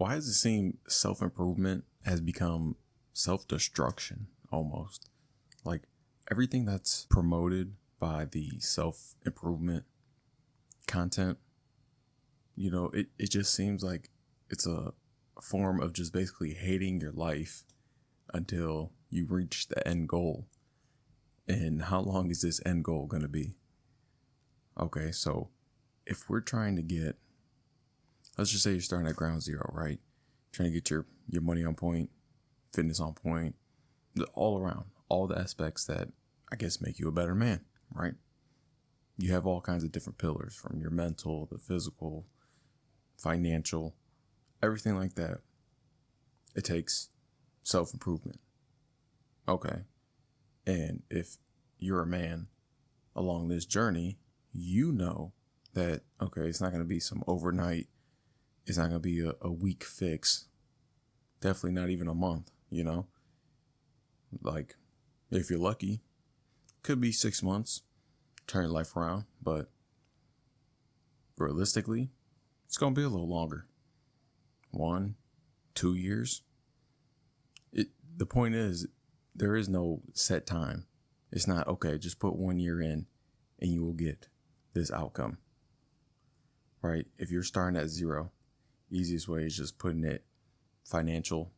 Why does it seem self-improvement has become self-destruction almost? Like everything that's promoted by the self-improvement content, it just seems like it's a form of just basically hating your life until you reach the end goal. And how long is this end goal going to be? Okay, so if we're trying to get, let's just say you're starting at ground zero, right? Trying to get your money on point, fitness on point, all around, all the aspects that I guess make you a better man, right? You have all kinds of different pillars from your mental, the physical, financial, everything like that. It takes self improvement. Okay. And if you're a man along this journey, you know that, okay, it's not going to be some overnight, it's not going to be a week fix, definitely not even a month, Like, if you're lucky, could be 6 months, turn your life around, but realistically, it's going to be a little longer. 1, 2 years. The point is, there is no set time. It's not, okay, just put 1 year in and you will get this outcome, right? If you're starting at zero, easiest way is just putting it financial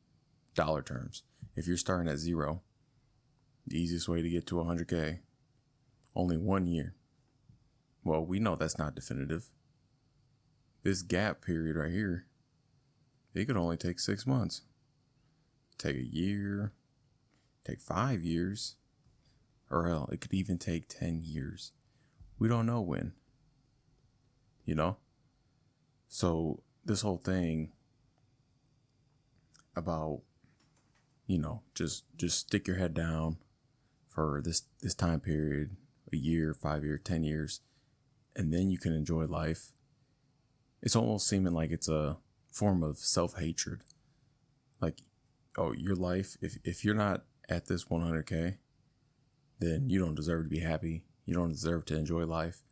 dollar terms. If you're starting at zero, the easiest way to get to 100K, only 1 year. Well, we know that's not definitive. This gap period right here, it could only take 6 months. Take a year, take 5 years, or hell, it could even take 10 years. We don't know when, you know? So this whole thing about, just stick your head down for this time period, a year, 5 year, 10 years, and then you can enjoy life. It's almost seeming like it's a form of self-hatred. Like, oh, your life, if you're not at this 100K, then you don't deserve to be happy. You don't deserve to enjoy life.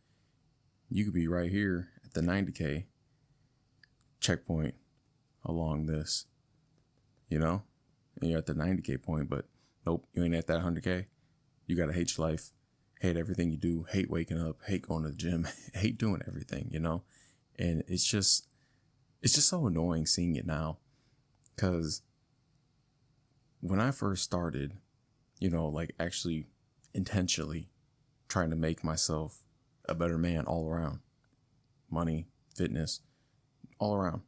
You could be right here at the 90K checkpoint along this, and you're at the 90K point, but nope, you ain't at that 100K. You got to hate your life, hate everything you do, hate waking up, hate going to the gym, hate doing everything, And it's just so annoying seeing it now, because when I first started, like actually intentionally trying to make myself a better man all around, money, fitness, all around.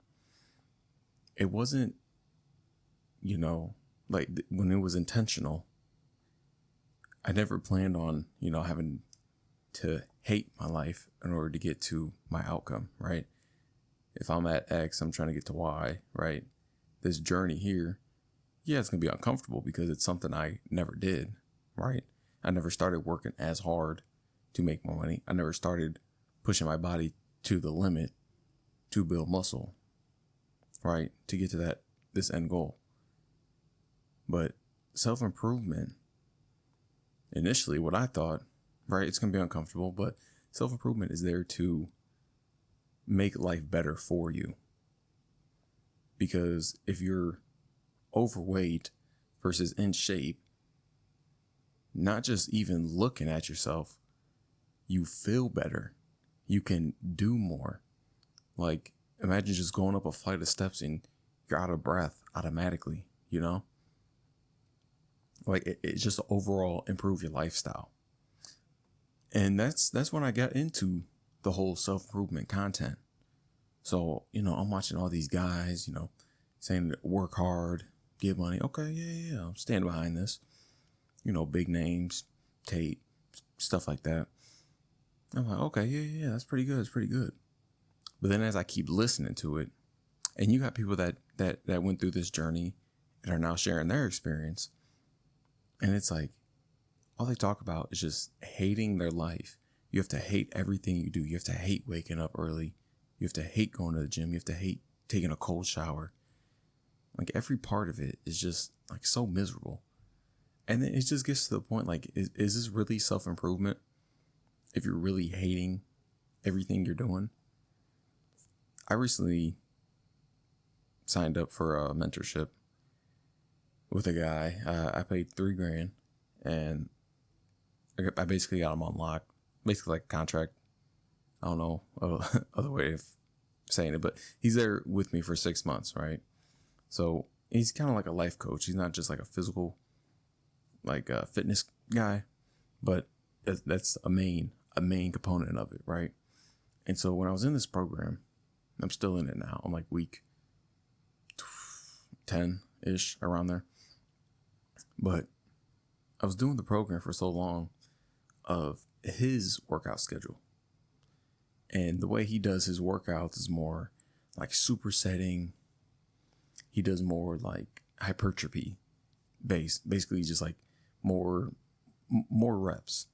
It wasn't, like when it was intentional, I never planned on, having to hate my life in order to get to my outcome, right? If I'm at X, I'm trying to get to Y, right? This journey here, yeah, it's going to be uncomfortable because it's something I never did, right? I never started working as hard to make more money. I never started pushing my body to the limit to build muscle, right? To get to this end goal. But self-improvement, initially what I thought, right, it's going to be uncomfortable, but self-improvement is there to make life better for you. Because if you're overweight versus in shape, not just even looking at yourself, you feel better. You can do more. Like, imagine just going up a flight of steps and you're out of breath automatically, Like, it just overall improve your lifestyle. And that's when I got into the whole self-improvement content. So, I'm watching all these guys, saying work hard, get money. Okay, yeah, I'm standing behind this. Big names, Tate, stuff like that. I'm like, okay, yeah, that's pretty good. It's pretty good. But then as I keep listening to it, and you got people that went through this journey and are now sharing their experience, and it's like, all they talk about is just hating their life. You have to hate everything you do. You have to hate waking up early. You have to hate going to the gym. You have to hate taking a cold shower. Like, every part of it is just like so miserable. And then it just gets to the point, like, is this really self-improvement? If you're really hating everything you're doing. I recently signed up for a mentorship with a guy. I paid $3,000, and I basically got him on lock, basically like a contract. I don't know other way of saying it, but he's there with me for 6 months, right? So he's kind of like a life coach. He's not just like a physical, like a fitness guy, but that's a main component of it, right? And so when I was in this program, I'm still in it now. I'm like week 10-ish, around there. But I was doing the program for so long of his workout schedule. And the way he does his workouts is more like supersetting. He does more like hypertrophy based, basically just like more reps.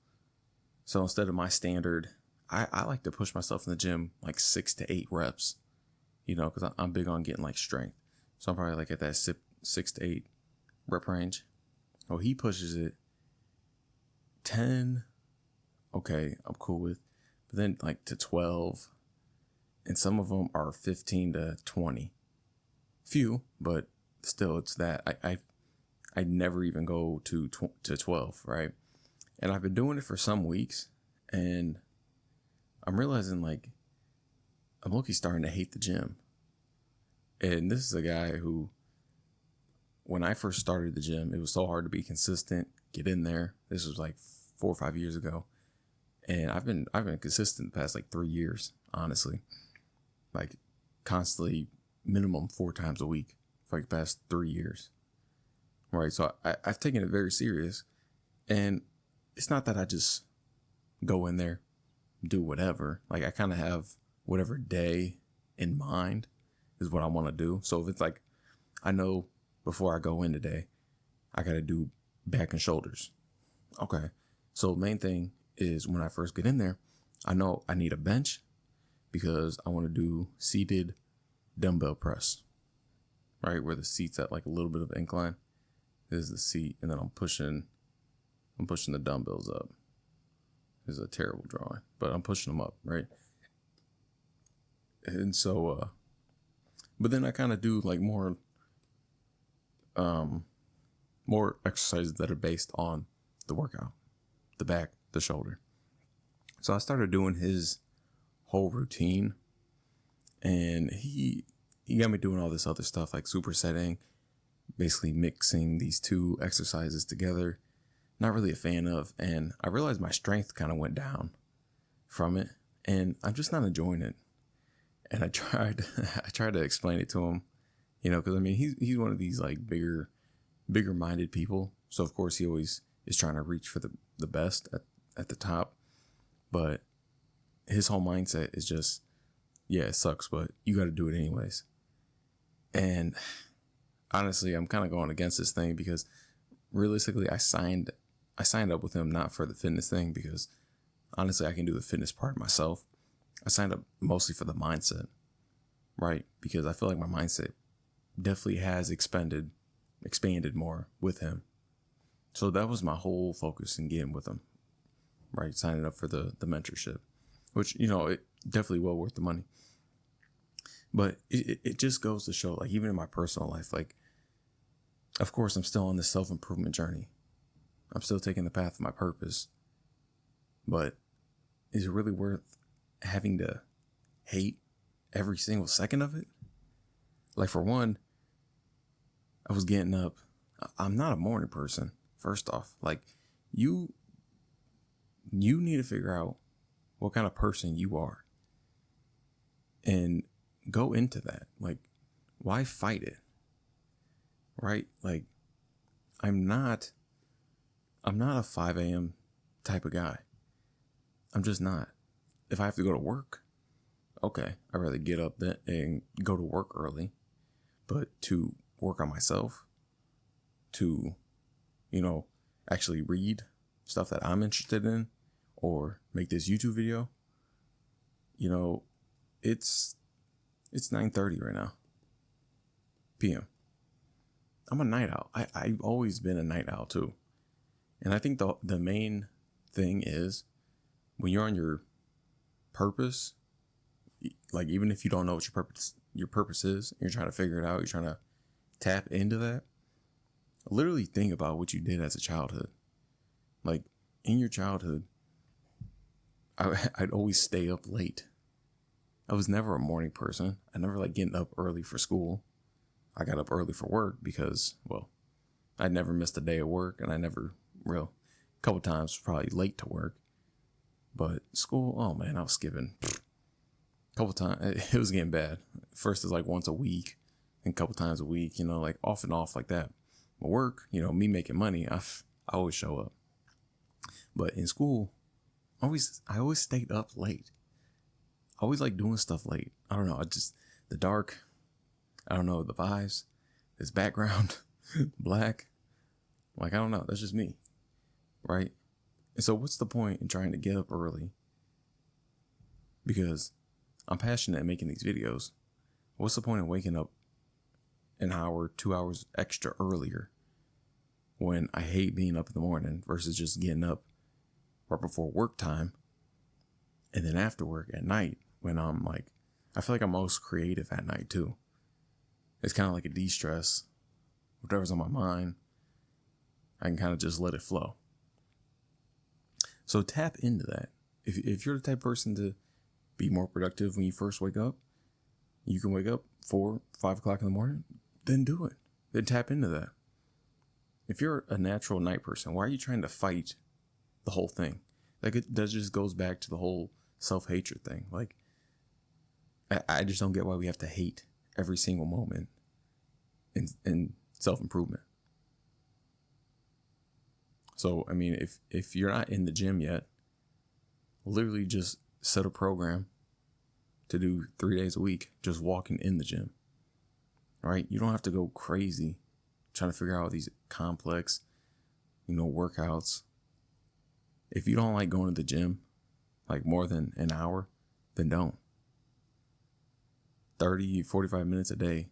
So instead of my standard, I like to push myself in the gym like 6 to 8 reps, because I'm big on getting like strength. So I'm probably like at that 6 to 8 rep range. Oh, he pushes it 10. Okay, I'm cool with. But then like to 12. And some of them are 15 to 20. Few, but still it's that. I never even go to 12, right? And I've been doing it for some weeks, and I'm realizing like I'm low-key starting to hate the gym. And this is a guy who, when I first started the gym, it was so hard to be consistent, get in there. This was like 4 or 5 years ago. And I've been consistent the past like 3 years, honestly. Like constantly minimum 4 times a week for like the past 3 years. Right. So I've taken it very serious. And it's not that I just go in there, do whatever. Like I kind of have whatever day in mind is what I want to do. So if it's like, I know before I go in today, I got to do back and shoulders. Okay. So main thing is when I first get in there, I know I need a bench because I want to do seated dumbbell press, right? Where the seat's at like a little bit of incline. This is the seat. And then I'm pushing the dumbbells up. This is a terrible drawing, but I'm pushing them up, right? And so, but then I kind of do like more exercises that are based on the workout, the back, the shoulder. So I started doing his whole routine, and he got me doing all this other stuff like supersetting, basically mixing these two exercises together. Not really a fan of, and I realized my strength kind of went down from it, and I'm just not enjoying it. And I tried to explain it to him, because I mean he's one of these like bigger minded people, so of course he always is trying to reach for the best at the top, but his whole mindset is just, yeah, it sucks, but you got to do it anyways. And honestly, I'm kind of going against this thing because realistically, I signed up with him not for the fitness thing, because honestly, I can do the fitness part myself. I signed up mostly for the mindset, right? Because I feel like my mindset definitely has expanded more with him. So that was my whole focus in getting with him, right? Signing up for the mentorship, which, it definitely well worth the money. But it just goes to show, like, even in my personal life, like, of course, I'm still on this self-improvement journey. I'm still taking the path of my purpose. But is it really worth having to hate every single second of it? Like, for one, I was getting up. I'm not a morning person, first off. Like, you need to figure out what kind of person you are and go into that. Like, why fight it? Right? Like, I'm not a 5 a.m. type of guy. I'm just not. If I have to go to work, okay, I'd rather get up and go to work early. But to work on myself, to, actually read stuff that I'm interested in, or make this YouTube video, it's 9:30 right now, p.m. I'm a night owl. I've always been a night owl too. And I think the main thing is when you're on your purpose, like even if you don't know what your your purpose is, you're trying to figure it out, you're trying to tap into that, literally think about what you did as a childhood. Like in your childhood, I'd always stay up late. I was never a morning person. I never like getting up early for school. I got up early for work because, well, I never missed a day of work, and I never a couple times probably late to work. But school, oh man, I was skipping a couple times. It was getting bad. First is like once a week, and a couple times a week, like off and off like that. But work, me making money, I always show up. But in school, I always stayed up late. I always like doing stuff late. I don't know. The dark, I don't know, the vibes, this background, black. Like, I don't know. That's just me. Right? And so what's the point in trying to get up early? Because I'm passionate at making these videos. What's the point in waking up an hour, 2 hours extra earlier when I hate being up in the morning versus just getting up right before work time and then after work at night when I'm like, I feel like I'm most creative at night too. It's kind of like a de-stress. Whatever's on my mind, I can kind of just let it flow. So tap into that. If you're the type of person to be more productive when you first wake up, you can wake up 4, 5 o'clock in the morning, then do it. Then tap into that. If you're a natural night person, why are you trying to fight the whole thing? Like, that just goes back to the whole self-hatred thing. Like, I just don't get why we have to hate every single moment in self-improvement. So, I mean, if you're not in the gym yet, literally just set a program to do 3 days a week, just walking in the gym. All right? You don't have to go crazy trying to figure out these complex, workouts. If you don't like going to the gym, like more than an hour, then don't. 30, 45 minutes a day,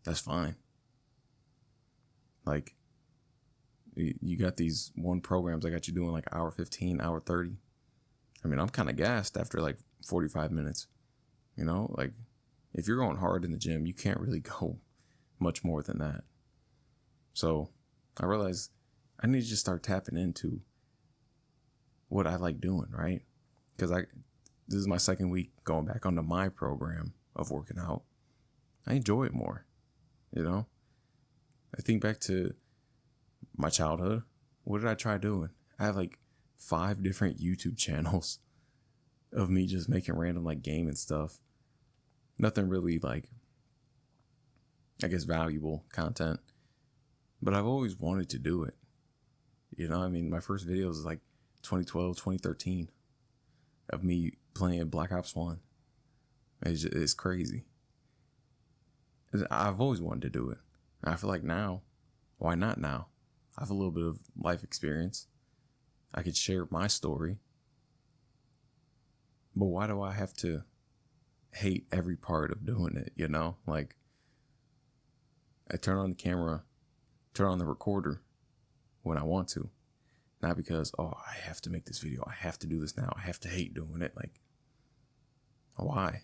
that's fine. Like, you got these one programs I got you doing like hour 15, hour 30. I mean, I'm kind of gassed after like 45 minutes. Like if you're going hard in the gym, you can't really go much more than that. So I realized I need to just start tapping into what I like doing, right? Because this is my second week going back onto my program of working out. I enjoy it more, I think back to my childhood. What did I try doing? I have like 5 different YouTube channels of me just making random like gaming stuff. Nothing really like, I guess, valuable content. But I've always wanted to do it. I mean, my first videos was like 2012, 2013 of me playing Black Ops 1. It's crazy. I've always wanted to do it. And I feel like now, why not now? I have a little bit of life experience. I could share my story. But why do I have to hate every part of doing it, Like, I turn on the camera, turn on the recorder when I want to. Not because, I have to make this video. I have to do this now. I have to hate doing it. Like, why?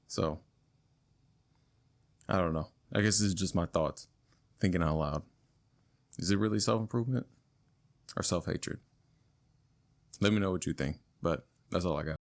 So, I don't know. I guess this is just my thoughts. Thinking out loud. Is it really self-improvement or self-hatred? Let me know what you think, but that's all I got.